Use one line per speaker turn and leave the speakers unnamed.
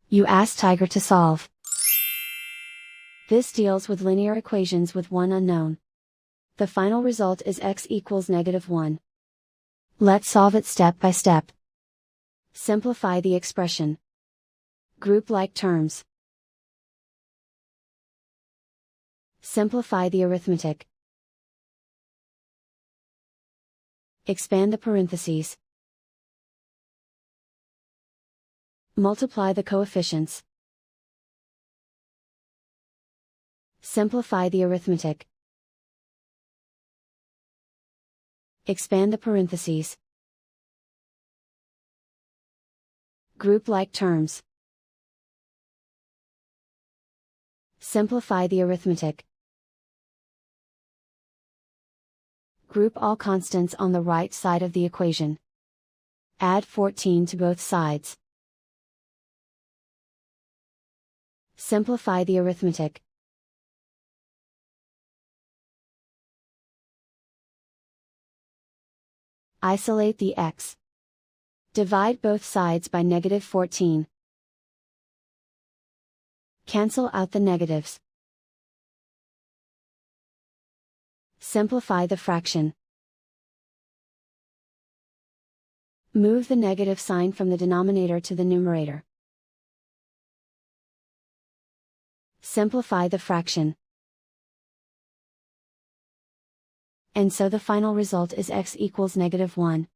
You ask Tiger to solve. This deals with linear equations with one unknown. The final result is x equals -1. Let's solve it step by step. Simplify the expression. Group like terms. Simplify the arithmetic. Expand the parentheses. Multiply the coefficients. Simplify the arithmetic. Expand the parentheses. Group like terms. Simplify the arithmetic. Group all constants on the right side of the equation. Add 14 to both sides. Simplify the arithmetic. Isolate the x. Divide both sides by -14. Cancel out the negatives. Simplify the fraction. Move the negative sign from the denominator to the numerator. Simplify the fraction. And so the final result is x equals -1.